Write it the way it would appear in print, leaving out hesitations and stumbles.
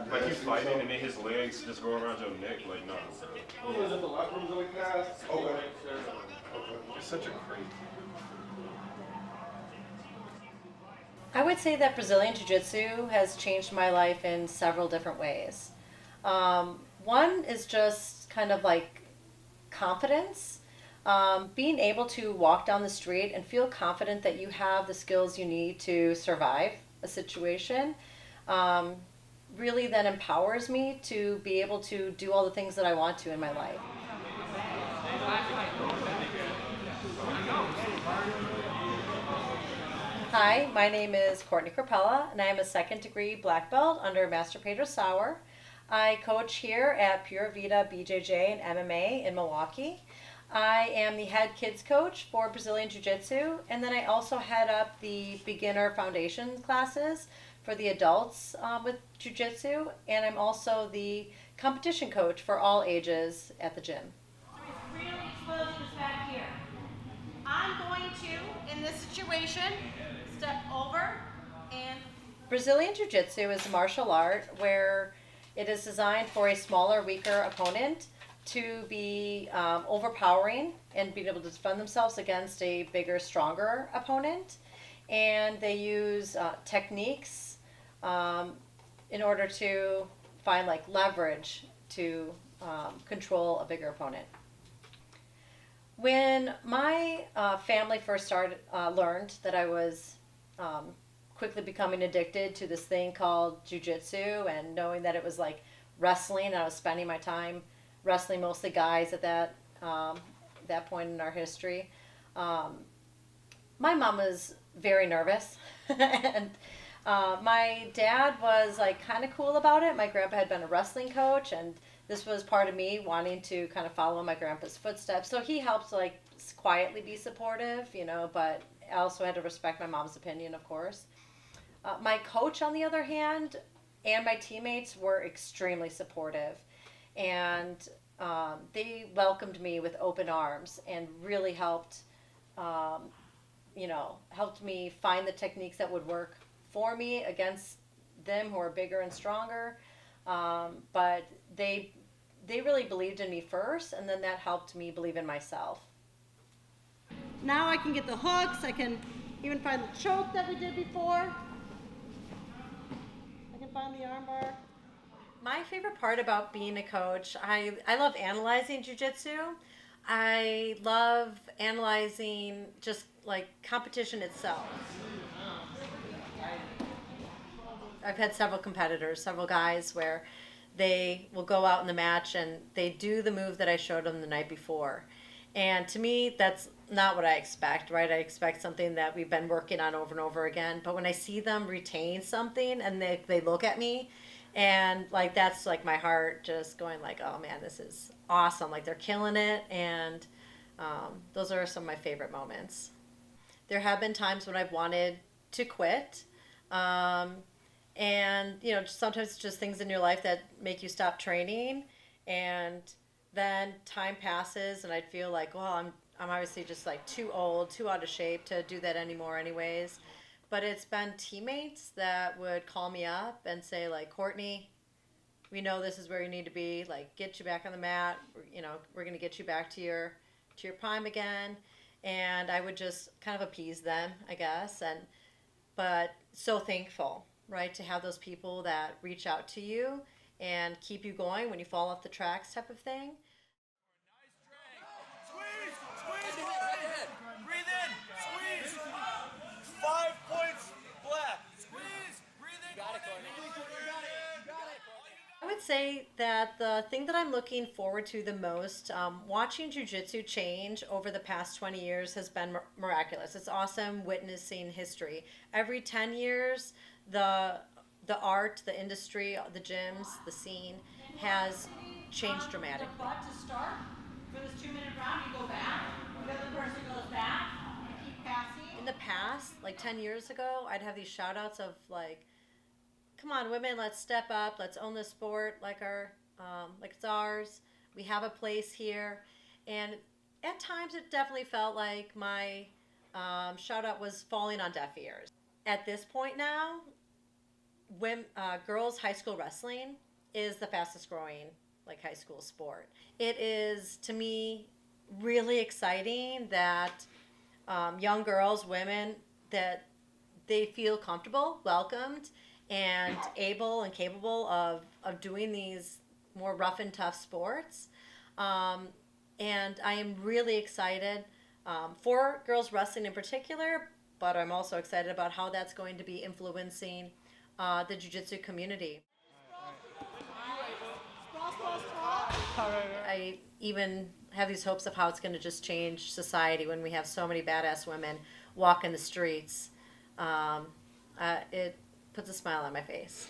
Like he's fighting and then his legs just go around your neck, like no. Was it the locker rooms that we passed? Okay. It's such a crazy. I would say that Brazilian Jiu Jitsu has changed my life in several different ways. One is just kind of like confidence. Being able to walk down the street and feel confident that you have the skills you need to survive a situation really then empowers me to be able to do all the things that I want to in my life. Hi, my name is Courtnie Korpela, and I am a second-degree black belt under Master Pedro Sauer. I coach here at Pura Vida BJJ and MMA in Milwaukee. I am the head kids coach for Brazilian Jiu Jitsu, and then I also head up the beginner foundation classes for the adults with Jiu Jitsu, and I'm also the competition coach for all ages at the gym. Really expose this back here. I'm going to, in this situation, step over and... Brazilian Jiu Jitsu is a martial art where it is designed for a smaller, weaker opponent to be overpowering and being able to defend themselves against a bigger, stronger opponent. And they use techniques in order to find like leverage to control a bigger opponent. When my family first learned that I was quickly becoming addicted to this thing called jiu-jitsu, and knowing that it was like wrestling, and I was spending my time wrestling mostly guys at that point in our history, my mom was very nervous and my dad was like kind of cool about it. My grandpa had been a wrestling coach, and this was part of me wanting to kind of follow my grandpa's footsteps. So he helped like quietly be supportive, you know, but I also had to respect my mom's opinion, of course. My coach, on the other hand, and my teammates were extremely supportive, and they welcomed me with open arms and really helped, helped me find the techniques that would work for me against them who are bigger and stronger. But they really believed in me first, and then that helped me believe in myself. Now I can get the hooks, I can even find the choke that we did before. I can find the armbar. My favorite part about being a coach, I love analyzing jiu-jitsu. I love analyzing just like competition itself. I've had several competitors, several guys where they will go out in the match and they do the move that I showed them the night before. And to me, that's not what I expect, right? I expect something that we've been working on over and over again. But when I see them retain something and they look at me, and like that's like my heart just going like, oh man, this is awesome. Like they're killing it. And those are some of my favorite moments. There have been times when I've wanted to quit. And, you know, sometimes it's just things in your life that make you stop training. And then time passes and I'd feel like, well, I'm obviously just like too old, too out of shape to do that anymore anyways. But it's been teammates that would call me up and say like, Courtnie, we know this is where you need to be. Like, get you back on the mat. You know, we're going to get you back to your prime again. And I would just kind of appease them, I guess. But so thankful, right, to have those people that reach out to you and keep you going when you fall off the tracks type of thing. Squeeze! Squeeze! Breathe in! Squeeze! 5 points black. Squeeze! Breathe in! Got it, Courtnie. You got it. You got it. I would say that the thing that I'm looking forward to the most, watching jiu-jitsu change over the past 20 years has been miraculous. It's awesome witnessing history. Every 10 years, the art, the industry, the gyms, the scene has changed dramatically. But to start, for this 2-minute round, you go back, the other person goes back, you keep passing. In the past, like 10 years ago, I'd have these shout outs of like, come on women, let's step up, let's own the sport like it's ours. We have a place here. And at times it definitely felt like my shout out was falling on deaf ears. at this point now, girls high school wrestling is the fastest growing like high school sport. It is, to me, really exciting that young girls, women, that they feel comfortable, welcomed, and able and capable of doing these more rough and tough sports. And I am really excited for girls wrestling in particular, but I'm also excited about how that's going to be influencing the jiu-jitsu community. I even have these hopes of how it's going to just change society when we have so many badass women walking the streets. It puts a smile on my face.